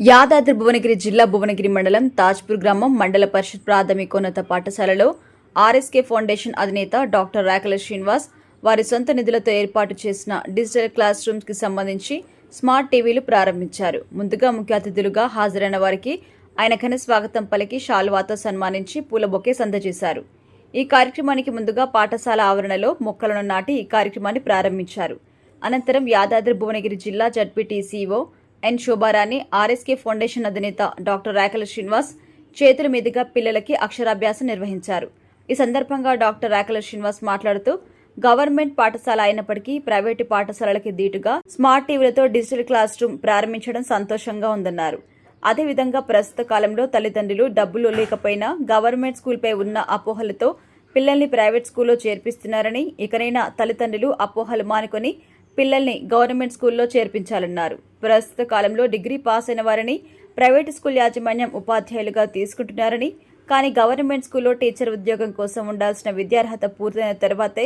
యాదాద్రి భువనగిరి జిల్లా భువనగిరి మండలం తాజ్పూర్ గ్రామం మండల పరిషత్ ప్రాథమికోన్నత పాఠశాలలో ఆర్ఎస్కే ఫౌండేషన్ అధినేత డాక్టర్ రాకల శ్రీనివాస్ వారి సొంత నిధులతో ఏర్పాటు చేసిన డిజిటల్ క్లాస్ రూమ్స్ కి సంబంధించి స్మార్ట్ టీవీలు ప్రారంభించారు. ముందుగా ముఖ్య అతిథులుగా హాజరైన వారికి ఆయన ఘన స్వాగతం పలికి శాలువాతో సన్మానించి పూల బొకే అందజేశారు. ఈ కార్యక్రమానికి ముందుగా పాఠశాల ఆవరణలో మొక్కలను నాటి ఈ కార్యక్రమాన్ని ప్రారంభించారు. అనంతరం యాదాద్రి భువనగిరి జిల్లా జడ్పీటీసీఓ ఎన్ శోభారాణి, ఆర్ఎస్కే ఫౌండేషన్ అధినేత డాక్టర్ రాకల శ్రీనివాస్ చేతుల మీదుగా పిల్లలకి అక్షరాభ్యాసం నిర్వహించారు. ఈ సందర్భంగా డాక్టర్ రాకల శ్రీనివాస్ మాట్లాడుతూ గవర్నమెంట్ పాఠశాల అయినప్పటికీ ప్రైవేటు పాఠశాలలకి దీటుగా స్మార్ట్ టీవీలతో డిజిటల్ క్లాస్ రూమ్ ప్రారంభించడం సంతోషంగా ఉందన్నారు. అదేవిధంగా ప్రస్తుత కాలంలో తల్లిదండ్రులు డబ్బులు లేకపోయినా గవర్నమెంట్ స్కూల్పై ఉన్న అపోహలతో పిల్లల్ని ప్రైవేట్ స్కూల్లో చేర్పిస్తున్నారని, ఇకనైనా తల్లిదండ్రులు అపోహలు మానుకొని పిల్లల్ని గవర్నమెంట్ స్కూల్లో చేర్పించాలన్నారు. ప్రస్తుత కాలంలో డిగ్రీ పాస్ అయిన వారిని ప్రైవేటు స్కూల్ యాజమాన్యం ఉపాధ్యాయులుగా తీసుకుంటున్నారని, కానీ గవర్నమెంట్ స్కూల్లో టీచర్ ఉద్యోగం కోసం ఉండాల్సిన విద్యార్హత పూర్తయిన తర్వాతే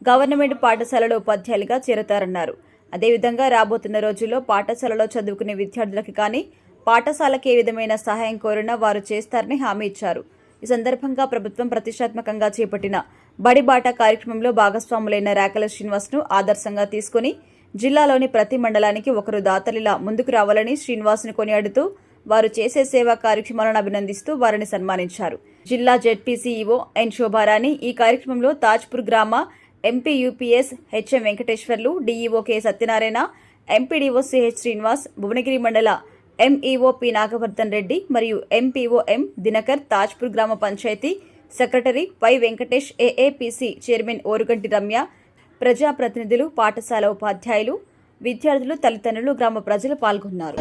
గవర్నమెంట్ పాఠశాలలో ఉపాధ్యాయులుగా చేరతారన్నారు. అదేవిధంగా రాబోతున్న రోజుల్లో పాఠశాలలో చదువుకునే విద్యార్థులకు కానీ పాఠశాలకు ఏ విధమైన సహాయం కోరినా వారు చేస్తారని హామీ ఇచ్చారు. ఈ సందర్భంగా ప్రభుత్వం ప్రతిష్టాత్మకంగా చేపట్టిన బడిబాట కార్యక్రమంలో భాగస్వాములైన రాకల శ్రీనివాస్ను ఆదర్శంగా తీసుకుని జిల్లాలోని ప్రతి మండలానికి ఒకరు దాతలిలా ముందుకు రావాలని శ్రీనివాస్ను కొనియాడుతూ వారు చేసే సేవా కార్యక్రమాలను అభినందిస్తూ వారిని సన్మానించారు. జిల్లా జెడ్పీసీఈఓ ఎన్ శోభారాణి ఈ కార్యక్రమంలో తాజ్పూర్ గ్రామ MP UPS HM Venkateswarlu, DEO K Satyanarayana, MPDO CH Srinivas, Bhuvanagiri మండల ఎంఈఓ పి నాగవర్ధన్ రెడ్డి మరియు ఎంపీఓ ఎం దినకర్, తాజ్పూర్ గ్రామ panchayat secretary Y Venkatesh, AAPC chairman Oruganti Ramya, ప్రజాప్రతినిధులు, పాఠశాల ఉపాధ్యాయులు, విద్యార్థులు, తల్లిదండ్రులు, గ్రామ ప్రజలు పాల్గొన్నారు.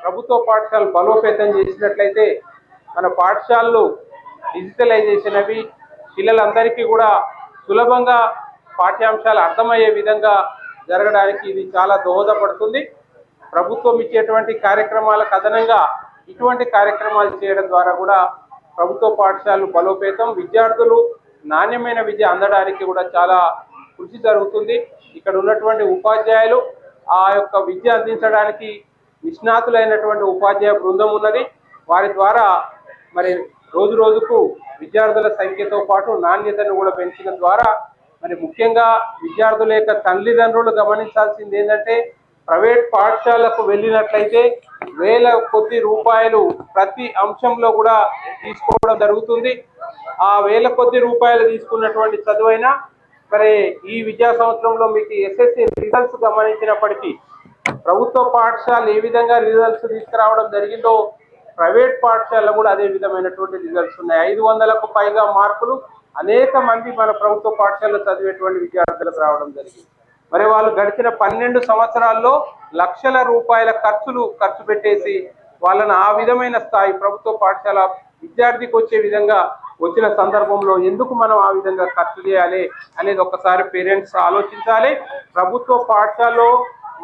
ప్రభుత్వ పాఠశాలలు బలోపేతం చేసినట్లయితే మన పాఠశాలలు డిజిటలైజేషన్ అవి పిల్లలందరికీ కూడా సులభంగా పాఠ్యాంశాలు అర్థమయ్యే విధంగా జరగడానికి ఇది చాలా దోహదపడుతుంది. ప్రభుత్వం ఇచ్చేటువంటి కార్యక్రమాలకు అదనంగా ఇటువంటి కార్యక్రమాలు చేయడం ద్వారా కూడా ప్రభుత్వ పాఠశాలలు బలోపేతం, విద్యార్థులు నాణ్యమైన విద్య అందడానికి కూడా చాలా కృషి జరుగుతుంది. ఇక్కడ ఉన్నటువంటి ఉపాధ్యాయులు ఆ యొక్క విద్య అందించడానికి నిష్ణాతులైనటువంటి ఉపాధ్యాయ బృందం ఉన్నది. వారి ద్వారా మరి రోజు రోజుకు విద్యార్థుల సంఖ్యతో పాటు నాణ్యతను కూడా పెంచడం ద్వారా మరి ముఖ్యంగా విద్యార్థుల యొక్క తల్లిదండ్రులు గమనించాల్సింది ఏంటంటే ప్రైవేట్ పాఠశాలకు వెళ్ళినట్లయితే వేల కొద్ది రూపాయలు ప్రతి అంశంలో కూడా తీసుకోవడం జరుగుతుంది. ఆ వేల కొద్ది రూపాయలు తీసుకున్నటువంటి చదువైనా మరి ఈ విద్యా సంవత్సరంలో మీకు ఎస్ఎస్సి రిజల్ట్స్ గమనించినప్పటికీ ప్రభుత్వ పాఠశాల ఏ విధంగా రిజల్ట్స్ తీసుకురావడం జరిగిందో ప్రైవేట్ పాఠశాలలో కూడా అదే విధమైనటువంటి రిజల్ట్స్ ఉన్నాయి. 500కు పైగా మార్కులు అనేక మంది మన ప్రభుత్వ పాఠశాలలో చదివేటువంటి విద్యార్థులకు రావడం జరిగింది. మరి వాళ్ళు గడిచిన 12 సంవత్సరాల్లో లక్షల రూపాయల ఖర్చు పెట్టేసి వాళ్ళని ఆ విధమైన స్థాయి ప్రభుత్వ పాఠశాల విద్యార్థికి వచ్చే విధంగా వచ్చిన సందర్భంలో ఎందుకు మనం ఆ విధంగా ఖర్చు చేయాలి అనేది ఒక్కసారి పేరెంట్స్ ఆలోచించాలి. ప్రభుత్వ పాఠశాలలో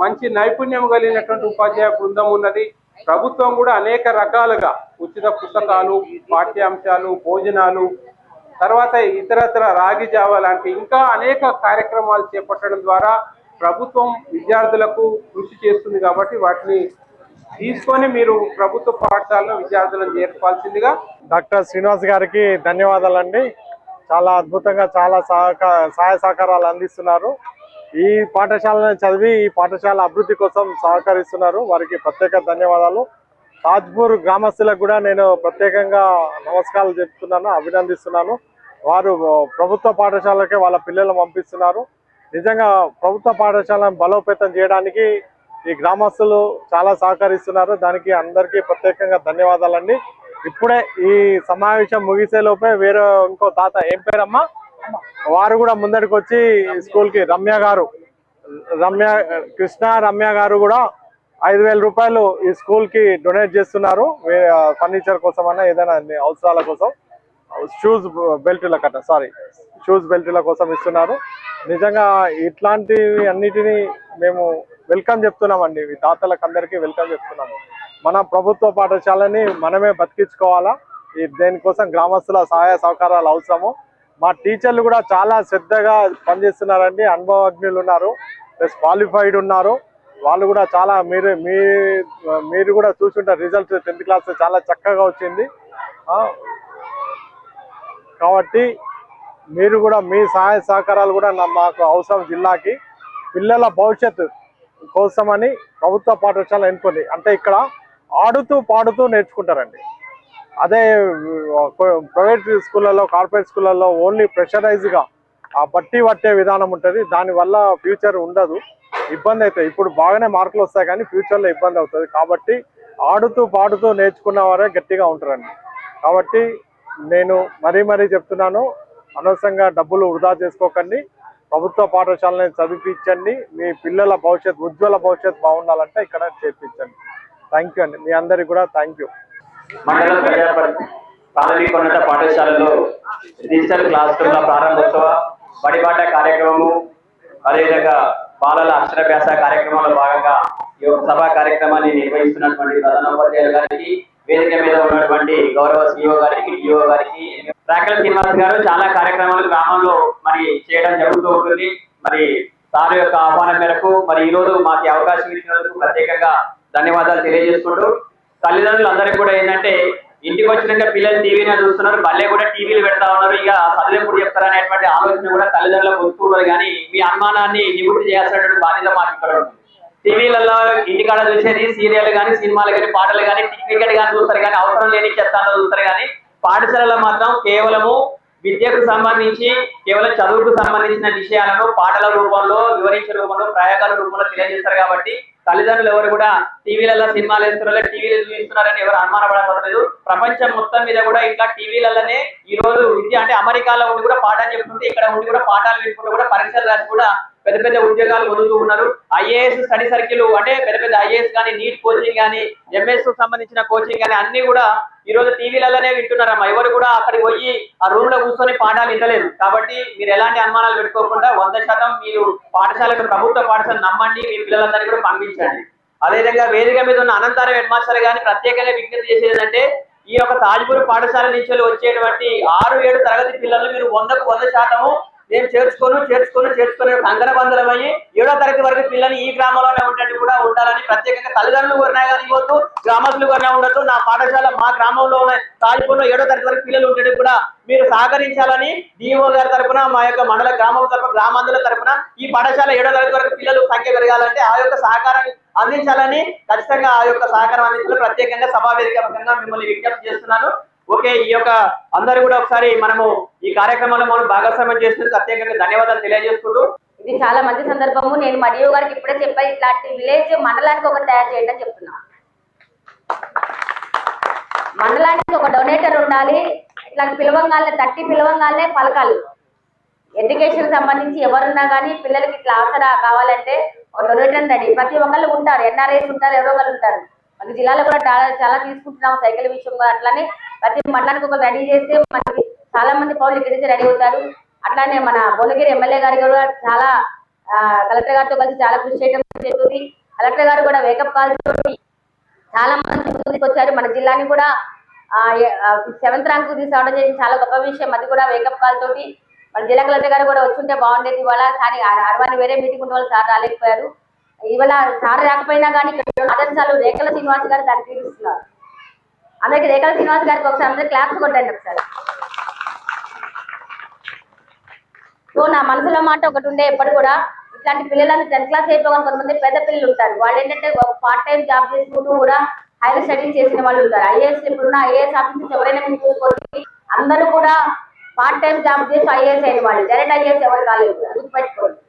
మంచి నైపుణ్యం కలిగినటువంటి ఉపాధ్యాయ బృందం ఉన్నది. ప్రభుత్వం కూడా అనేక రకాలుగా ఉచిత పుస్తకాలు, పాఠ్యాంశాలు, భోజనాలు, తర్వాత ఇతరత్ర రాగి జావ లాంటి ఇంకా అనేక కార్యక్రమాలు చేపట్టడం ద్వారా ప్రభుత్వం విద్యార్థులకు కృషి చేస్తుంది. కాబట్టి వాటిని తీసుకొని మీరు ప్రభుత్వ పాఠశాలలో విద్యార్థులను చేర్పాల్సిందిగా. డాక్టర్ శ్రీనివాస్ గారికి ధన్యవాదాలండి. చాలా అద్భుతంగా చాలా సహాయ సహకారాలు అందిస్తున్నారు. ఈ పాఠశాలను చదివి ఈ పాఠశాల అభివృద్ధి కోసం సహకరిస్తున్నారు. వారికి ప్రత్యేక ధన్యవాదాలు. తాజ్పూర్ గ్రామస్తులకు కూడా నేను ప్రత్యేకంగా నమస్కారాలు చెప్తున్నాను, అభినందిస్తున్నాను. వారు ప్రభుత్వ పాఠశాలకే వాళ్ళ పిల్లలను పంపిస్తున్నారు. నిజంగా ప్రభుత్వ పాఠశాలను బలోపేతం చేయడానికి ఈ గ్రామస్తులు చాలా సహకరిస్తున్నారు. దానికి అందరికీ ప్రత్యేకంగా ధన్యవాదాలండి. ఇప్పుడే ఈ సమావేశం ముగిసే లోపే వేరే ఇంకో తాత, ఏం పేరమ్మా, వారు కూడా ముందడికి వచ్చి స్కూల్కి రమ్య గారు కూడా 5,000 రూపాయలు ఈ స్కూల్కి డొనేట్ చేస్తున్నారు. ఫర్నిచర్ కోసం అన్నా ఏదైనా అవసరాల కోసం, షూస్ బెల్టుల కోసం ఇస్తున్నారు. నిజంగా ఇట్లాంటివి అన్నిటినీ మేము వెల్కమ్ చెప్తున్నామండి. ఈ తాతలకు అందరికీ వెల్కమ్ చెప్తున్నాము. మన ప్రభుత్వ పాఠశాలని మనమే బతికించుకోవాలా. దేనికోసం గ్రామస్తుల సహాయ సహకారాలు అవసరము. మా టీచర్లు కూడా చాలా శ్రద్ధగా పనిచేస్తున్నారండి. అనుభవజ్ఞులు ఉన్నారు, ప్లస్ క్వాలిఫైడ్ ఉన్నారు. వాళ్ళు కూడా చాలా మీరు కూడా చూసుంటారు. రిజల్ట్స్ 10th క్లాస్ చాలా చక్కగా వచ్చింది. కాబట్టి మీరు కూడా మీ సహాయ సహకారాలు కూడా మాకు అవసరం. జిల్లాకి పిల్లల భవిష్యత్తు కోసమని ప్రభుత్వ పాఠశాల ఎన్నుకొని, అంటే ఇక్కడ ఆడుతూ పాడుతూ నేర్చుకుంటారండి. అదే ప్రైవేట్ స్కూళ్ళలో, కార్పొరేట్ స్కూళ్ళలో ఓన్లీ ప్రెషరైజ్గా ఆ బట్టి పట్టే విధానం ఉంటుంది. దానివల్ల ఫ్యూచర్ ఉండదు, ఇబ్బంది అవుతుంది. ఇప్పుడు బాగానే మార్కులు వస్తాయి కానీ ఫ్యూచర్లో ఇబ్బంది అవుతుంది. కాబట్టి ఆడుతూ పాడుతూ నేర్చుకున్న వారే గట్టిగా ఉంటారండి. కాబట్టి నేను మరీ చెప్తున్నాను, అనవసరంగా డబ్బులు వృధా చేసుకోకండి. ప్రభుత్వ పాఠశాలని చదివించండి. మీ పిల్లల భవిష్యత్, ఉజ్వల భవిష్యత్ బాగుండాలంటే ఇక్కడ చేర్పించండి. థ్యాంక్ యూ అండి. మీ అందరికి కూడా థ్యాంక్ యూ. మండల ప్రాథమికోన్నత పాఠశాలలో డిజిటల్ క్లాస్ రూమ్ల ప్రారంభోత్సవ బడిబాట కార్యక్రమము, అదేవిధంగా బాలల అక్షరాభ్యాస కార్యక్రమంలో భాగంగా ఈ యొక్క సభా కార్యక్రమాన్ని నిర్వహిస్తున్నటువంటి ప్రధానోపాధ్యాయులు గారికి, వేదిక మీద ఉన్నటువంటి గౌరవ సిఇఓ గారికి, డిఓ గారికి, రాకల్ శ్రీనివాస్ గారు చాలా కార్యక్రమాలు గ్రామంలో మరి చేయడం జరుగుతూ ఉంటుంది. మరి సార్ యొక్క ఆహ్వానం మేరకు మరి ఈ రోజు మాకు అవకాశం ఇచ్చినందుకు ప్రత్యేకంగా ధన్యవాదాలు తెలియజేసుకుంటూ, తల్లిదండ్రులు అందరికీ కూడా ఏంటంటే ఇంటికి వచ్చినాక పిల్లలు టీవీని చూస్తున్నారు, బల్లే కూడా టీవీలు పెడతా ఉన్నారు. ఇక చదువు ఎప్పుడు చెప్తారు అనేటువంటి ఆలోచన కూడా తల్లిదండ్రులకు వస్తుండదు. కానీ మీ అనుమానాన్ని నివృత్తి చేయాల్సినటువంటి బాధ్యత మాకు ఇక్కడ ఉంటుంది. టీవీలలో ఇంటికాడ చూసేది సీరియల్ కానీ, సినిమాలు కానీ, పాటలు కానీ, క్రికెట్ కానీ చూస్తారు కానీ అవసరం లేని చెత్తాలో చూస్తారు. కానీ పాఠశాలలో మాత్రం కేవలము విద్యకు సంబంధించి, కేవలం చదువుకు సంబంధించిన విషయాలను పాటల రూపంలో, వివరించే రూపంలో, ప్రయోగాల రూపంలో తెలియజేస్తారు. కాబట్టి తల్లిదండ్రులు ఎవరు కూడా టీవీలలో సినిమాలు వేస్తున్నారో, టీవీలు చూపిస్తున్నారని ఎవరు అనుమానపడకూడదు. ప్రపంచం మొత్తం మీద కూడా ఇట్లా టీవీలలోనే ఈ రోజు విద్య, అంటే అమెరికాలో ఉండి కూడా పాఠాలు చెప్తుంటే, ఇక్కడ ఉండి కూడా పాఠాలు వినుకుంటూ కూడా పరీక్షలు రాసి కూడా పెద్ద పెద్ద ఉద్యోగాలు పొందుతూ ఉన్నారు. ఐఏఎస్ స్టడీ సర్కిల్, అంటే పెద్ద పెద్ద ఐఏఎస్ కానీ, నీట్ కోచింగ్ కానీ, ఎంఎస్ సంబంధించిన కోచింగ్ కానీ అన్ని కూడా ఈ రోజు టీవీలలోనే వింటున్నారమ్మా. ఎవరు కూడా అక్కడికి పోయి ఆ రూమ్ లో కూర్చొని పాఠాలు వింటలేదు. కాబట్టి మీరు ఎలాంటి అనుమానాలు పెట్టుకోకుండా 100% మీరు పాఠశాలకు, ప్రభుత్వ పాఠశాలను నమ్మండి, మీ పిల్లలందరినీ కూడా పంపించండి. అదేవిధంగా వేదిక మీద ఉన్న అనంతరం హెడ్ మాస్టర్ గారిని ప్రత్యేకంగా విజ్ఞప్తి చేసేది ఏంటంటే, ఈ యొక్క తాజ్పూర్ పాఠశాల నుంచి వచ్చేటువంటి 6-7 తరగతి పిల్లలు మీరు 100కు 100% నేను చేర్చుకొని కంకణబంధనమయ్యి 7వ తరగతి వరకు పిల్లలు ఈ గ్రామంలోనే ఉండేట్టు కూడా ఉండాలని ప్రత్యేకంగా తల్లిదండ్రులు కోరినా కానీ ఇవ్వద్దు, గ్రామస్తులు కోరినా ఉండొద్దు. నా పాఠశాల మా గ్రామంలో ఉన్న తాజ్పూర్లో 7వ తరగతి వరకు పిల్లలు ఉండేట్టు కూడా మీరు సహకరించాలని డిఓ గారి తరఫున, మా యొక్క మండల గ్రామం తరఫున, గ్రామాంధ్రుల తరఫున ఈ పాఠశాల 7వ తరగతి వరకు పిల్లలు సంఖ్య పెరగాలంటే ఆ యొక్క సహకారాన్ని అందించాలని, ఖచ్చితంగా ఆ యొక్క సహకారం అందించాలని ప్రత్యేకంగా సభా వేదికగా మిమ్మల్ని విజ్ఞప్తి చేస్తున్నాను. ఓకే, ఈ యొక్క అందరూ కూడా ఒకసారి మనము ఈ కార్యక్రమంలో మనం భాగస్వామ్యం చేసినందుకు ప్రత్యేకంగా ధన్యవాదాలు తెలియజేసుకుంటూ, ఇది చాలా మంచి సందర్భము. నేను మా డిఓ గారికి ఇప్పుడే చెప్పాను, ఇట్లాంటి విలేజ్ మండలానికి ఒకటి తయారు చేయండి అని చెప్తున్నా. మండలానికి ఒక డొనేటర్ ఉండాలి. ఇట్లాంటి పిలవంగానే 30 పిలవంగానే పలకాలి. ఎడ్యుకేషన్ సంబంధించి ఎవరున్నా కానీ పిల్లలకి ఇట్లా ఆసరా కావాలంటే ఒక డొనేటర్ రెడీ. ప్రతి ఒక్కళ్ళు ఉంటారు, ఎన్ఆర్ఐస్ ఉంటారు, ఎవరో ఒకళ్ళు ఉంటారు. మన జిల్లాలో కూడా చాలా తీసుకుంటున్నాం సైకిల్ విషయంగా. అట్లానే ప్రతి మండలానికి ఒక రెడీ చేస్తే మనకి చాలా మంది పౌరులు ఇక్కడి నుంచి రెడీ అవుతారు. అట్లానే మన భువనగిరి ఎమ్మెల్యే గారు కూడా చాలా కలెక్టర్ గారితో కలిసి చాలా కృషి చేయడం జరుగుతుంది. కలెక్టర్ గారు కూడా వేకప్ కాల్ తోటి చాలా మంది ముందుకు వచ్చారు. మన జిల్లాని కూడా 7th ర్యాంక్ తీసుకురావడం జరిగింది. చాలా గొప్ప విషయం అది కూడా వేకప్ కాల్ తోటి. మన జిల్లా కలెక్టర్ గారు కూడా వచ్చుంటే బాగుండేది. ఇవాళ కానీ అరవాని వేరే మీటింగ్ ఉండే వాళ్ళు సార్ రాలేకపోయారు. ఇవాళ సార్ రాకపోయినా కానీ ఆదర్శాలు రేఖల శ్రీనివాస్ గారు దాన్ని తీరుస్తున్నారు. అందరికి రేఖల శ్రీనివాస్ గారికి ఒకసారి అందరికి క్లాప్స్ కొట్టండి ఒకసారి. సో నా మనసులో మాట ఒకటి ఉండే, ఎప్పుడు కూడా ఇట్లాంటి పిల్లలను 10th క్లాస్ అయిపోగానే కొంతమంది పెద్ద పిల్లలు ఉంటారు. వాళ్ళు ఏంటంటే పార్ట్ టైం జాబ్ చేసుకుంటూ కూడా హైయర్ స్టడీస్ చేసిన వాళ్ళు ఉంటారు. ఐఏఎస్ ఇప్పుడున్న ఐఏఎస్ ఆఫీసర్స్ ఎవరైనా మీరు చూసుకోండి, అందరూ కూడా పార్ట్ టైం జాబ్ చేసి ఐఏఎస్ అయిన వాళ్ళు, డైరెక్ట్ ఐఏఎస్ ఎవరు కాలేదు. గుర్తుపెట్టుకోండి.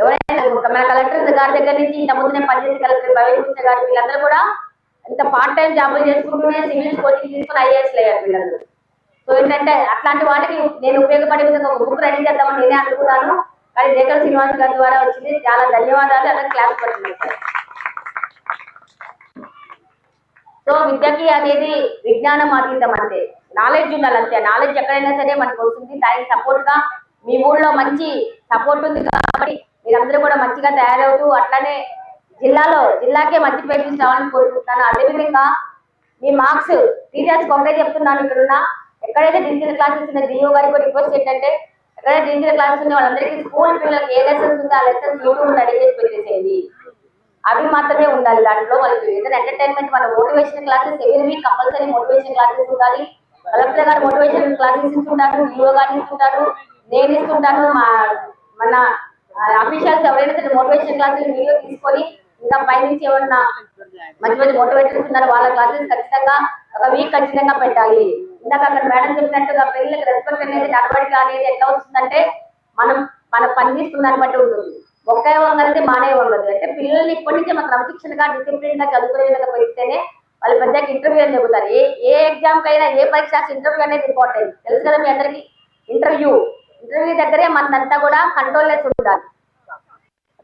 ఎవరైనా మన కలెక్టర్ గారి దగ్గర నుంచి ఇంత ముందునే పనిచేసి కలెక్టర్ భవేంద్ర గారు వీళ్ళందరూ కూడా ఇంత పార్ట్ టైం జాబులు చేసుకుంటూనే సివిల్స్ కోచింగ్ తీసుకుని ఐఏఎస్ అయ్యారు వీళ్ళందరూ. సో ఏంటంటే అట్లాంటి వాటికి నేను ఉపయోగపడే విధంగా ఒక బుక్ రెడీ చేద్దామని నేనే అనుకున్నాను. కానీ రేఖల శ్రీనివాస్ గారి ద్వారా వచ్చింది. చాలా ధన్యవాదాలు. అందరికి క్లాస్ పడుతుంది. సో విద్యకి అనేది విజ్ఞానం అతీతం అంతే, నాలెడ్జ్ ఉండాలి అంతే. నాలెడ్జ్ ఎక్కడైనా సరే మనకు వస్తుంది. దానికి సపోర్ట్ గా మీ ఊళ్ళో మంచి సపోర్ట్ ఉంది కాబట్టి మీరందరూ కూడా మంచిగా తయారవుతూ అట్లానే జిల్లాకే మంచి పేరు తీసుకురావాలని కోరుకుంటున్నాను. అదేవిధంగా మీ మార్క్స్ టీచర్స్ ఒకటే చెప్తున్నాను, ఇక్కడున్న ఎక్కడైతే డిజిటల్ క్లాసెస్ ఉన్న డిఓ గారికి రిక్వెస్ట్ ఏంటంటే ఎక్కడైతే డిజిటల్ క్లాసెస్ ఉన్న వాళ్ళందరికీ స్కూల్ పిల్లలకి ఏ లెసన్స్ ఉందో ఆ లెసన్స్ యూట్యూబ్ రెడీ చేసి పెట్టేసేయండి. అవి మాత్రమే ఉండాలి. దాంట్లో వాళ్ళకి ఏదైనా ఎంటర్టైన్మెంట్ మన మోటివేషన్ క్లాసెస్ ఎవరి వీక్ కంపల్సరీ మోటివేషన్ క్లాసెస్ ఉండాలి. కలెక్టర్ గారు మోటివేషన్ క్లాసెస్ ఇస్తుంటారు, డిఓ గారు ఇస్తుంటారు, నేను ఇస్తుంటాను. మన అఫీషియల్స్ ఎవరైనా సరే మోటివేషన్ క్లాసెస్ వీడియో తీసుకొని ఇంకా పైనుంచి ఎవరన్నా మంచి మంచి మోటివేటర్స్ ఉన్నారు వాళ్ళ క్లాసెస్ ఖచ్చితంగా ఒక వీక్ ఖచ్చితంగా పెట్టాలి. ఇందాక అక్కడ మేడం చెప్పినట్టుగా పిల్లలకి రెస్పెక్ట్ అనేది నడవడిక అనేది ఎట్లా వస్తుందంటే మనం పని తీసుకున్న దాన్ని బట్టి ఉంటుంది. ఒకే వంగది మానే వంగదు. అంటే పిల్లల్ని ఇప్పటి నుంచే మన క్రమశిక్షణగా డిసిప్లిన్ గా చదువుకునే విధంగా పెడితేనే వాళ్ళు పెద్దగా ఇంటర్వ్యూ అని చెబుతారు. ఏ ఎగ్జామ్ కైనా ఏ పరీక్ష ఇంటర్వ్యూ అనేది ఇంపార్టెంట్ తెలుసు కదా మీ అందరికి. ఇంటర్వ్యూ దగ్గరే మనంతా కూడా కంట్రోల్లెస్ ఉండాలి.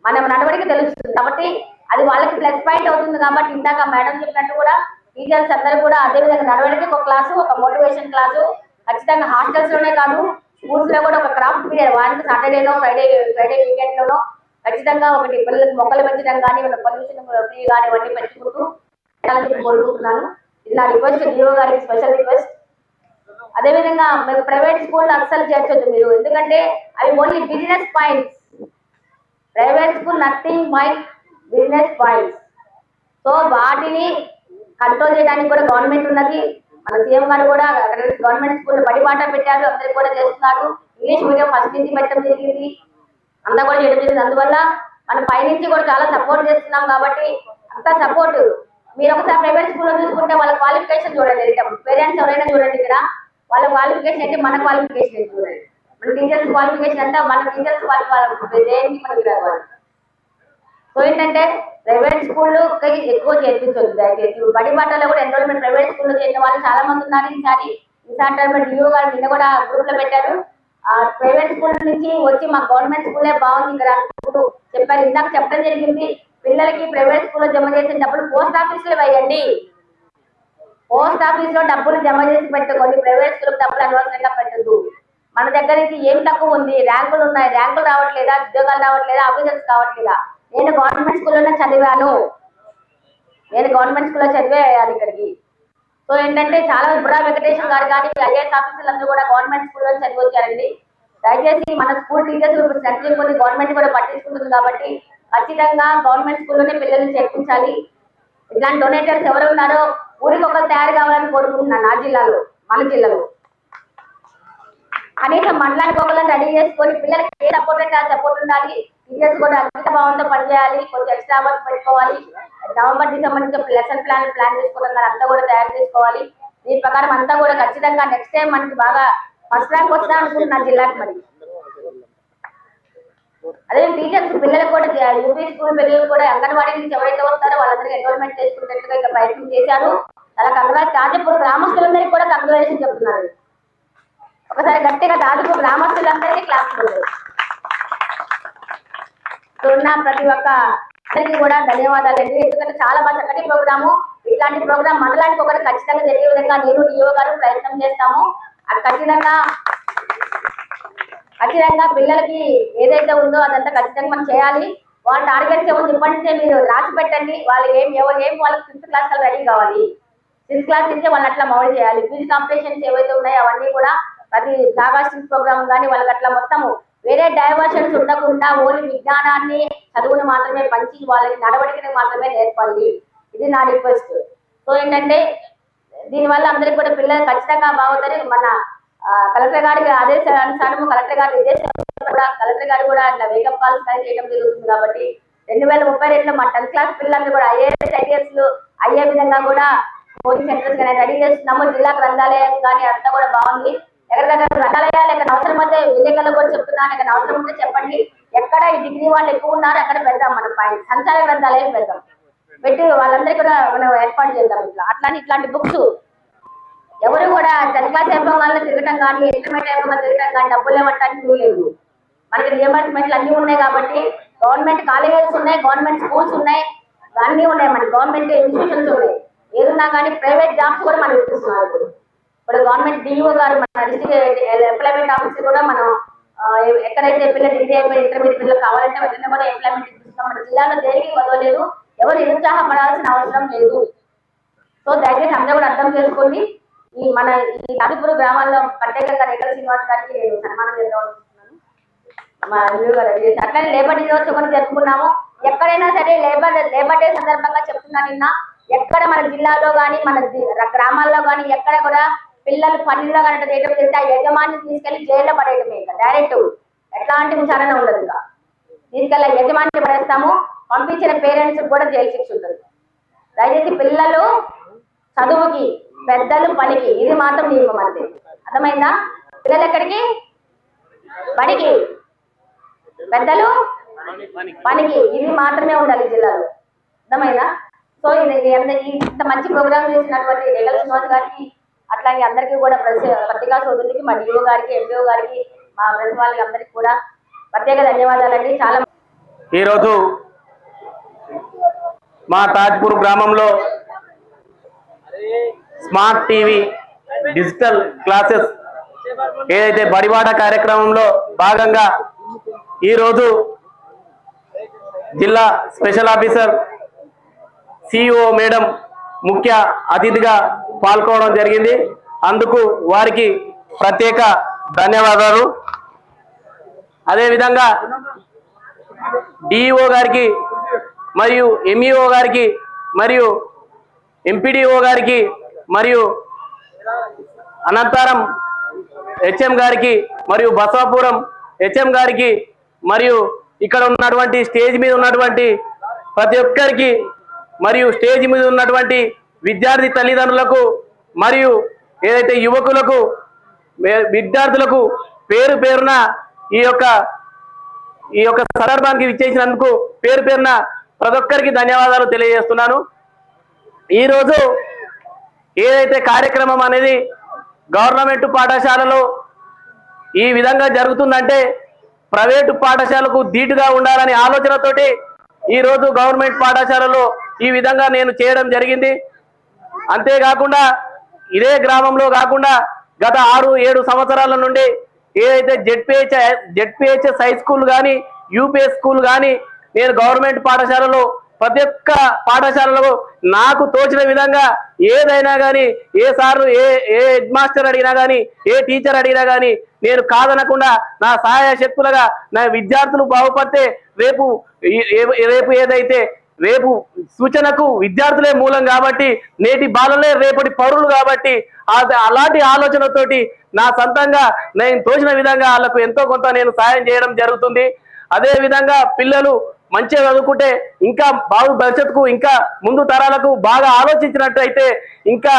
మనం నడవడికి తెలుస్తుంది కాబట్టి అది వాళ్ళకి ప్లస్ పాయింట్ అవుతుంది. కాబట్టి ఇందాక మేడం చెప్పినట్టు కూడా టీచర్స్ అందరూ కూడా అదే విధంగా నడవడికి ఒక క్లాసు, ఒక మోటివేషన్ క్లాసు ఖచ్చితంగా హాస్టల్స్ లోనే కాదు స్కూల్స్ లో కూడా ఒక క్రాఫ్ట్ పీరియడ్ వారానికి సాటర్డేనో ఫ్రైడే వీకెండ్ లోనో ఖచ్చితంగా ఒకటి పిల్లలకి మొక్కలు పెంచడం కానీ పొల్యూషన్ ఫ్రీ కానీ ఇవన్నీ పెంచుకుంటూ కోరుకుంటున్నాను. ఇది నా రిక్వెస్ట్, డిఓ గారికి స్పెషల్ రిక్వెస్ట్. అదేవిధంగా మీకు ప్రైవేట్ స్కూల్ అస్సలు చేర్చొద్దు మీరు, ఎందుకంటే అవి only business points. Private school nothing mind business points. So వాటిని కంట్రోల్ చేయడానికి కూడా గవర్నమెంట్ ఉన్నది. మన సీఎం గారు కూడా గవర్నమెంట్ స్కూల్ బడిబాట పెట్టారు, అందరికి కూడా చేస్తున్నారు. ఇంగ్లీష్ మీడియం ఫస్ట్ నుంచి పెట్టడం జరిగింది, అంతా కూడా చేయడం జరిగింది. అందువల్ల మనం పైనుంచి కూడా చాలా సపోర్ట్ చేస్తున్నాం. కాబట్టి అంత సపోర్ట్ మీరు ఒకసారి ప్రైవేట్ స్కూల్లో చూసుకుంటే వాళ్ళ క్వాలిఫికేషన్ చూడండి. పేరెంట్స్ ఎవరైనా చూడండి, ఇక్కడ వాళ్ళ క్వాలిఫికేషన్ అంటే మన క్వాలిఫికేషన్ ఏంటి చూడండి. మన టీచర్స్ క్వాలిఫికేషన్ అంతా మన టీచర్స్ దేనికి మనకి రావాలి. సో ఏంటంటే ప్రైవేట్ స్కూల్లో ఎక్కువ చేర్పించవచ్చు. దయచేసి బడిబాటలో కూడా ఎన్రోల్మెంట్ ప్రైవేట్ స్కూల్లో చేసిన వాళ్ళు చాలా మంది ఉన్నారు. ఈసారి డిఓ గారు నిన్న కూడా గ్రూప్ లో పెట్టారు. ప్రైవేట్ స్కూల్ నుంచి వచ్చి మా గవర్నమెంట్ స్కూలే బాగుంది ఇక్కడ అనుకుంటూ చెప్పారు. ఇందాక చెప్పడం జరిగింది, పిల్లలకి ప్రైవేట్ స్కూల్లో జమ చేసిన డబ్బులు పోస్ట్ ఆఫీస్ లో వేయండి. పోస్ట్ ఆఫీస్ లో డబ్బులు జమ చేసి పెట్టుకోండి. ప్రైవేట్ స్కూల్ డబ్బులు అనవసరంగా పెట్టద్దు. మన దగ్గర నుంచి ఏం తక్కువ ఉంది, ర్యాంకులు ఉన్నాయి, ర్యాంకులు రావట్లేదా, ఉద్యోగాలు రావట్లేదా, ఆఫీసర్స్ కావట్లేదా. నేను గవర్నమెంట్ స్కూల్లోనే చదివాను, నేను గవర్నమెంట్ స్కూల్లో చదివే వేయాలి ఇక్కడికి. సో ఏంటంటే చాలా బుర్రా వెంకటేశ్వర గారు కానీ ఐఏఎస్ ఆఫీసర్లు అందరూ కూడా గవర్నమెంట్ స్కూల్లో చదివి వచ్చారండి. దయచేసి మన స్కూల్ టీచర్స్ ఇప్పుడు సెంట్రల్ కొన్ని గవర్నమెంట్ కూడా పట్టించుకుంటుంది కాబట్టి ఖచ్చితంగా గవర్నమెంట్ స్కూల్లోనే పిల్లల్ని చేర్పించాలి. ఇట్లాంటి డొనేటర్స్ ఎవరు ఉన్నారో ఊరికి ఒకరు తయారు కావాలని కోరుకుంటున్నాను. నా జిల్లాలో, మన జిల్లాలో కనీసం మండలానికి ఒకళ్ళని రెడీ చేసుకొని పిల్లలకి ఏ సపోర్ట్ అంటే ఆ సపోర్ట్ ఉండాలి. టీచర్స్ కూడా అధిక భావంతో పనిచేయాలి, కొంచెం ఎక్స్ట్రా అవర్స్ పెట్టుకోవాలి. నవంబర్ డిసెంబర్ నుంచి లెసన్ ప్లాన్ చేసుకోవడం అంతా కూడా తయారు చేసుకోవాలి. దీని ప్రకారం అంతా కూడా ఖచ్చితంగా నెక్స్ట్ టైం మనకి బాగా ఫస్ట్ ర్యాంక్ వస్తా అనుకుంటున్నాను జిల్లాకి. మరి అదే టీచర్స్ పిల్లలకు కూడా యూపీ స్కూల్ పిల్లలు కూడా అంగన్వాడీ నుంచి ఎవరైతే వస్తారో వాళ్ళందరికీ ఎన్రోల్మెంట్ చేసుకునేట్టుగా ఇక్కడ ప్రయత్నం చేశారు. అలా కంగ్రాట్స్. తాజపూర్ గ్రామస్తులందరికీ కూడా కంగ్రాచులేషన్ చెప్తున్నారు. ఒకసారి గట్టిగా తాజపూర్ గ్రామస్తులందరికీ క్లాస్ ఉన్న ప్రతి ఒక్క అందరికీ కూడా ధన్యవాదాలు అండి. ఎందుకంటే చాలా బాగా చక్కటి ప్రోగ్రాము. ఇట్లాంటి ప్రోగ్రామ్ మండలానికి ఒకటి ఖచ్చితంగా జరిగే విధంగా నేను డిఓ గారు ప్రయత్నం చేస్తాము. అది ఖచ్చితంగా పిల్లలకి ఏదైతే ఉందో అదంతా ఖచ్చితంగా మనం చేయాలి. వాళ్ళ టార్గెట్స్ ఏమో ఇప్పటి నుంచే మీరు రాసి పెట్టండి. వాళ్ళు ఏం వాళ్ళకి 5th క్లాస్ రెడీ కావాలి. 6th క్లాస్ నుంచే వాళ్ళని అట్లా మౌల్డ్ చేయాలి. క్విజ్ కాంపిటీషన్స్ ఏవైతే ఉన్నాయో అవన్నీ కూడా ప్రతి ఫ్లాగాస్టింగ్ ప్రోగ్రామ్ కానీ వాళ్ళకి అట్లా మొత్తము వేరే డైవర్షన్స్ ఉండకుండా ఓన్లీ విజ్ఞానాన్ని చదువుని మాత్రమే పంచి వాళ్ళకి నడవడికని మాత్రమే నేర్పండి. ఇది నా రిక్వెస్ట్. సో ఏంటంటే దీనివల్ల అందరికి కూడా పిల్లలు ఖచ్చితంగా బాగుంటారు. మన కలెక్టర్ గారికి ఆదేశానుసారము కలెక్టర్ గారి కలెక్టర్ గారు కూడా అట్లా వేకప్ కాల్స్ చేయడం జరుగుతుంది. కాబట్టి 2032లో మా 10th క్లాస్ పిల్లలు కూడా IAS అయ్యే విధంగా కూడా కోచింగ్ సెంటర్స్ కానీ రెడీ చేస్తున్నాము. జిల్లా గ్రంథాలయం కానీ అంతా కూడా బాగుంది. ఎక్కడికక్కడ గ్రంథాలయాలు ఎక్కడ అవసరం అయితే విలేకరులు కూడా చెప్తున్నాను. ఎక్కడ అవసరం ఉంటే చెప్పండి. ఎక్కడ ఈ డిగ్రీ వాళ్ళు ఎక్కువ ఉన్నారు అక్కడ పెడదాం. మనం సంచార గ్రంథాలయం పెట్టి వాళ్ళందరికీ కూడా మనం ఏర్పాటు చేద్దాం. అట్లాంటి ఇట్లాంటి బుక్స్ ఎవరు కూడా 10th క్లాస్ అయిపోగానే తిరగటం కానీ ఇంటర్మీడియట్ అయిపోగా తిరగటం కానీ డబ్బులు ఏమంటానికి లేదు. మనకి రియంబర్స్మెంట్లు అన్ని ఉన్నాయి. కాబట్టి గవర్నమెంట్ కాలేజెస్ ఉన్నాయి, గవర్నమెంట్ స్కూల్స్ ఉన్నాయి, అన్నీ ఉన్నాయి. మనకి గవర్నమెంట్ ఇన్స్టిట్యూషన్స్ ఉన్నాయి. ఏదున్నా కానీ ప్రైవేట్ జాబ్స్ కూడా మనం ఇప్పిస్తున్నారు. ఇప్పుడు గవర్నమెంట్ డిఓ గారు మన డిస్ట్రిక్ట్ ఎంప్లాయ్మెంట్ ఆఫీసర్ కూడా మనం ఎక్కడైతే పిల్లలు డిగ్రీ అయిపోయి ఇంటర్మీడియట్ పిల్లలు కావాలంటే వెంటనే కూడా ఎంప్లాయ్మెంట్ ఇప్పిస్తున్నాం. మన జిల్లాలో దేనికి వదలలేదు. ఎవరు నిరుత్సాహపడాల్సిన అవసరం లేదు. సో దయచేసి అందరూ కూడా అర్థం చేసుకోండి. ఈ రాజపూర్ గ్రామాల్లో ప్రత్యేకంగా రేఖల శ్రీనివాస్ గారికి నేను సన్మానం చేద్దామనుకుంటున్నాను. మా రివ్యూ గారు అట్లనే లేబర్ దినోత్సవం జరుపుకున్నాము. ఎక్కడైనా సరే లేబర్ డే సందర్భంగా చెప్తున్నాను. నిన్న ఎక్కడ మన జిల్లాలో కానీ మన గ్రామాల్లో కానీ ఎక్కడ కూడా పిల్లలు పనుల్లో కనుక చేయడం చేస్తే ఆ యజమాని తీసుకెళ్లి జైల్లో పడేయడమే. ఇంకా డైరెక్ట్ ఎట్లాంటి విచారణ ఉండదు. ఇంకా తీసుకెళ్ళి యజమాని పడేస్తాము. పంపించిన పేరెంట్స్ కూడా జైలు శిక్ష ఉంటుంది. దయచేసి పిల్లలు చదువుకి, పెద్దలు పనికి, ఇది మాత్రం నియమం అంతే. అర్థమైందా? పిల్లలు ఎక్కడికి? పనికి, పెద్దలు పనికి, ఇది మాత్రమే ఉండాలి జిల్లాలో. అర్థమైందా? సో ఇంత మంచి ప్రోగ్రామ్ చేసినటువంటి రేఖల శ్రీనివాస్ గారికి అట్లాగే అందరికీ కూడా పత్రికా సోదరులకి, మా డిఓ గారికి, ఎండిఓ గారికి, మా ప్రెస్ వాళ్ళకి అందరికీ కూడా ప్రత్యేక ధన్యవాదాలండి. చాలా ఈరోజు మా తాజ్పూర్ గ్రామంలో స్మార్ట్ టీవీ డిజిటల్ క్లాసెస్ ఏదైతే బడిబాట కార్యక్రమంలో భాగంగా ఈరోజు జిల్లా స్పెషల్ ఆఫీసర్ సిఇఓ మేడం ముఖ్య అతిథిగా పాల్గొనడం జరిగింది. అందుకు వారికి ప్రత్యేక ధన్యవాదాలు. అదేవిధంగా డిఈఓ గారికి మరియు ఎంఈఓ గారికి మరియు ఎంపీడీఓ గారికి మరియు అనంతరం హెచ్ఎం గారికి మరియు బసవాపురం హెచ్ఎం గారికి మరియు ఇక్కడ ఉన్నటువంటి స్టేజ్ మీద ఉన్నటువంటి ప్రతి ఒక్కరికి మరియు స్టేజ్ మీద ఉన్నటువంటి విద్యార్థి తల్లిదండ్రులకు మరియు ఏదైతే యువకులకు విద్యార్థులకు పేరు పేరున ఈ యొక్క సందర్భానికి విచ్చేసినందుకు పేరు పేరున ప్రతి ఒక్కరికి ధన్యవాదాలు తెలియజేస్తున్నాను. ఈరోజు ఏదైతే కార్యక్రమం అనేది గవర్నమెంట్ పాఠశాలలో ఈ విధంగా జరుగుతుందంటే ప్రైవేటు పాఠశాలకు ధీటుగా ఉండాలని ఆలోచనతోటి ఈరోజు గవర్నమెంట్ పాఠశాలలో ఈ విధంగా నేను చేయడం జరిగింది. అంతేకాకుండా ఇదే గ్రామంలో కాకుండా గత 6-7 సంవత్సరాల నుండి ఏదైతే జెడ్పిహెచ్ఎస్ హై స్కూల్ కానీ యూపీఎస్ స్కూల్ కానీ నేను గవర్నమెంట్ పాఠశాలలో ప్రతి ఒక్క పాఠశాలలో నాకు తోచిన విధంగా ఏదైనా కానీ ఏ సార్లు ఏ హెడ్ మాస్టర్ అడిగినా కానీ ఏ టీచర్ అడిగినా కానీ నేను కాదనకుండా నా సహాయ శక్తులుగా నా విద్యార్థులు బాగుపడితే రేపు ఏదైతే రేపు సూచనకు విద్యార్థులే మూలం కాబట్టి నేటి బాలలే రేపటి పౌరులు కాబట్టి అలాంటి ఆలోచనతోటి నా సొంతంగా నేను తోచిన విధంగా వాళ్ళకు ఎంతో కొంత నేను సాయం చేయడం జరుగుతుంది. అదే విధంగా పిల్లలు మంచిగా చదువుకుంటే ఇంకా భవిష్యత్తుకు ఇంకా ముందు తరాలకు బాగా ఆలోచించినట్టయితే ఇంకా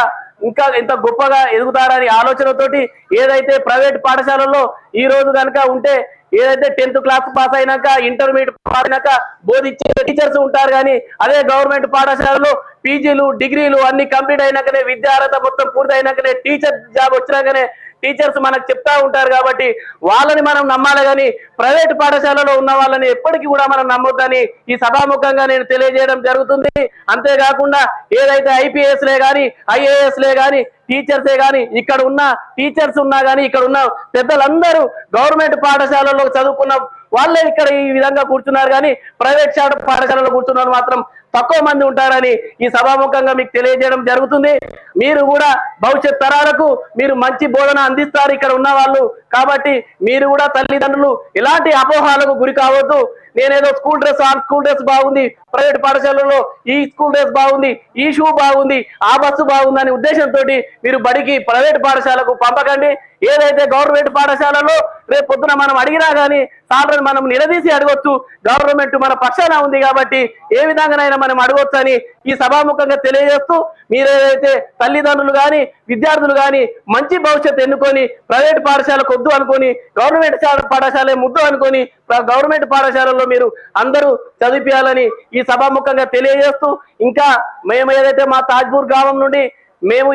ఎంత గొప్పగా ఎదుగుతారని ఆలోచనతోటి ఏదైతే ప్రైవేట్ పాఠశాలల్లో ఈ రోజు కనుక ఉంటే ఏదైతే 10th క్లాస్ పాస్ అయినాక ఇంటర్మీడియట్ పాస్ అయినాక బోధించే టీచర్స్ ఉంటారు. కానీ అదే గవర్నమెంట్ పాఠశాలలో పీజీలు డిగ్రీలు అన్ని కంప్లీట్ అయినాకనే విద్యార్హత మొత్తం పూర్తి అయినాకనే టీచర్ జాబ్ వచ్చినాకనే టీచర్స్ మనకు చెప్తా ఉంటారు కాబట్టి వాళ్ళని మనం నమ్మాలి కానీ ప్రైవేట్ పాఠశాలలో ఉన్న వాళ్ళని ఎప్పటికీ కూడా మనం నమ్మొద్దని ఈ సభాముఖంగా నేను తెలియజేయడం జరుగుతుంది. అంతేకాకుండా ఏదైతే ఐపీఎస్లే కానీ ఐఏఎస్లే కానీ టీచర్సే కానీ ఇక్కడ ఉన్న టీచర్స్ ఉన్నా కానీ ఇక్కడ ఉన్న పెద్దలందరూ గవర్నమెంట్ పాఠశాలలో చదువుకున్న వాళ్ళే ఇక్కడ ఈ విధంగా కూర్చున్నారు కానీ ప్రైవేట్ పాఠశాలలో కూర్చున్నారు మాత్రం తక్కువ మంది ఉంటారని ఈ సభాముఖంగా మీకు తెలియజేయడం జరుగుతుంది. మీరు కూడా భవిష్యత్ తరాలకు మీరు మంచి బోధన అందిస్తారు ఇక్కడ ఉన్న వాళ్ళు కాబట్టి మీరు కూడా తల్లిదండ్రులు ఎలాంటి అపోహాలకు గురి కావద్దు. నేనేదో స్కూల్ డ్రెస్ బాగుంది, ప్రైవేట్ పాఠశాలలో ఈ స్కూల్ డ్రెస్ బాగుంది, ఈ షూ బాగుంది, ఆ బస్సు బాగుంది అనే ఉద్దేశంతో మీరు బడికి ప్రైవేట్ పాఠశాలకు పంపకండి. ఏదైతే గవర్నమెంట్ పాఠశాలలో రేపు పొద్దున మనం అడిగినా కానీ సార్లను మనం నిలదీసి అడగొచ్చు. గవర్నమెంట్ మన పక్షాన ఉంది కాబట్టి ఏ విధంగానైనా మనం అడగొచ్చు అని ఈ సభాముఖంగా తెలియజేస్తూ మీరేదైతే తల్లిదండ్రులు కానీ విద్యార్థులు కానీ మంచి భవిష్యత్తు ఎన్నుకొని ప్రైవేట్ పాఠశాలకు వద్దు అనుకొని గవర్నమెంట్ పాఠశాల ముద్దు అనుకొని గవర్నమెంట్ పాఠశాలలో మీరు అందరూ చదివించాలని ఈ సభాముఖంగా తెలియజేస్తూ ఇంకా మేము ఏదైతే మా తాజ్పూర్ గ్రామం నుండి మేము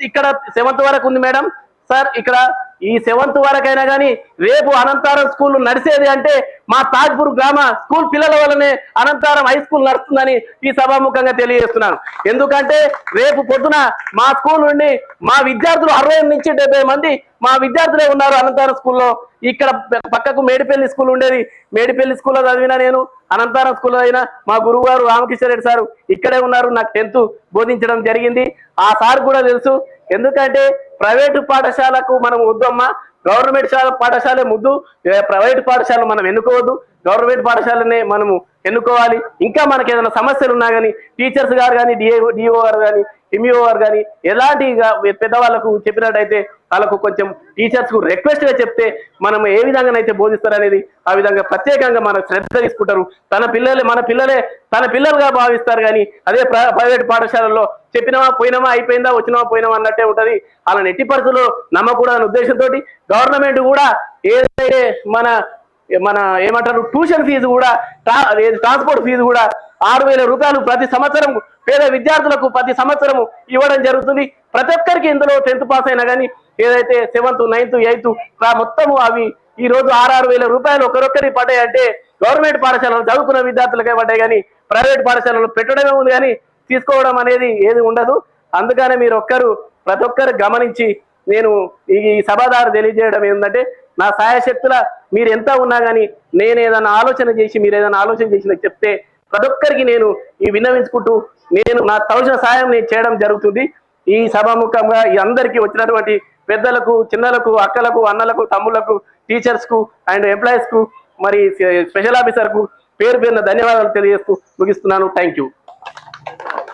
ఇక్కడ 7th వరకు ఉంది మేడం సార్. ఇక్కడ ఈ 7th వరకైనా కానీ రేపు అనంతారం స్కూల్ నడిచేది అంటే మా తాజ్పూర్ గ్రామ స్కూల్ పిల్లల వల్లనే అనంతారం హై స్కూల్ నడుస్తుందని ఈ సభాముఖంగా తెలియజేస్తున్నాను. ఎందుకంటే రేపు పొద్దున మా స్కూల్ నుండి మా విద్యార్థులు 60 నుంచి 70 మంది మా విద్యార్థులే ఉన్నారు అనంతారం స్కూల్లో. ఇక్కడ పక్కకు మేడిపల్లి స్కూల్ ఉండేది, మేడిపల్లి స్కూల్లో చదివినా నేను, అనంతారం స్కూల్లో అయినా మా గురువు గారు రామకృష్ణ రెడ్డి సారు ఇక్కడే ఉన్నారు. నాకు 10th బోధించడం జరిగింది. ఆ సార్ కూడా తెలుసు. ఎందుకంటే ప్రైవేటు పాఠశాలకు మనం వద్దమ్మా, గవర్నమెంట్ పాఠశాల ముద్దు, ప్రైవేట్ పాఠశాల మనం ఎన్నుకోవద్దు, గవర్నమెంట్ పాఠశాలనే మనము ఎన్నుకోవాలి. ఇంకా మనకి ఏదైనా సమస్యలు ఉన్నా కానీ టీచర్స్ గారు కానీ డిఓ గారు కానీ ఎంఈఓ గారు కానీ ఎలాంటి పెద్దవాళ్ళకు చెప్పినట్టయితే వాళ్ళకు కొంచెం టీచర్స్ కు రిక్వెస్ట్ గా చెప్తే మనం ఏ విధంగానైతే బోధిస్తారనేది ఆ విధంగా ప్రత్యేకంగా మన శ్రద్ధ తీసుకుంటారు. మన పిల్లలే తన పిల్లలుగా భావిస్తారు. కానీ అదే ప్రైవేట్ పాఠశాలలో చెప్పినామా పోయినామా అయిపోయిందా వచ్చినామా పోయినామా అన్నట్టే ఉంటది. అలా ఎట్టి పరిస్థితుల్లో నమ్మకూడదనే ఉద్దేశంతో గవర్నమెంట్ కూడా ఏదైతే మన ఏమంటారు ట్యూషన్ ఫీజు కూడా ట్రాన్స్పోర్ట్ ఫీజు కూడా 6,000 రూపాయలు ప్రతి సంవత్సరం పేద విద్యార్థులకు ప్రతి సంవత్సరం ఇవ్వడం జరుగుతుంది. ప్రతి ఒక్కరికి ఇందులో 10th పాస్ అయినా కానీ ఏదైతే 7th 9th 8th మొత్తము అవి ఈ రోజు 6,000 రూపాయలు ఒకరొక్కరికి పడ్డాయి అంటే గవర్నమెంట్ పాఠశాలలో చదువుకున్న విద్యార్థులకే పడ్డాయి కానీ ప్రైవేట్ పాఠశాలలో పెట్టడమే ఉంది కానీ తీసుకోవడం అనేది ఏది ఉండదు. అందుకనే మీరు ప్రతి ఒక్కరు గమనించి నేను ఈ సభాదారు తెలియజేయడం ఏంటంటే నా సాయశక్తుల మీరు ఎంత ఉన్నా కానీ నేను ఏదైనా ఆలోచన చేసి మీరు ఏదైనా ఆలోచన చేసి చెప్తే ప్రతి ఒక్కరికి నేను ఈ విన్నవించుకుంటూ నేను నా తోచిన సాయం నేను చేయడం జరుగుతుంది. ఈ సభాముఖంగా ఈ అందరికీ వచ్చినటువంటి పెద్దలకు చిన్నలకు అక్కలకు అన్నలకు తమ్ముళ్లకు టీచర్స్ కు అండ్ ఎంప్లాయీస్ కు మరి స్పెషల్ ఆఫీసర్ కు పేరు పేరున ధన్యవాదాలు తెలియజేస్తూ ముగిస్తున్నాను. Thank you.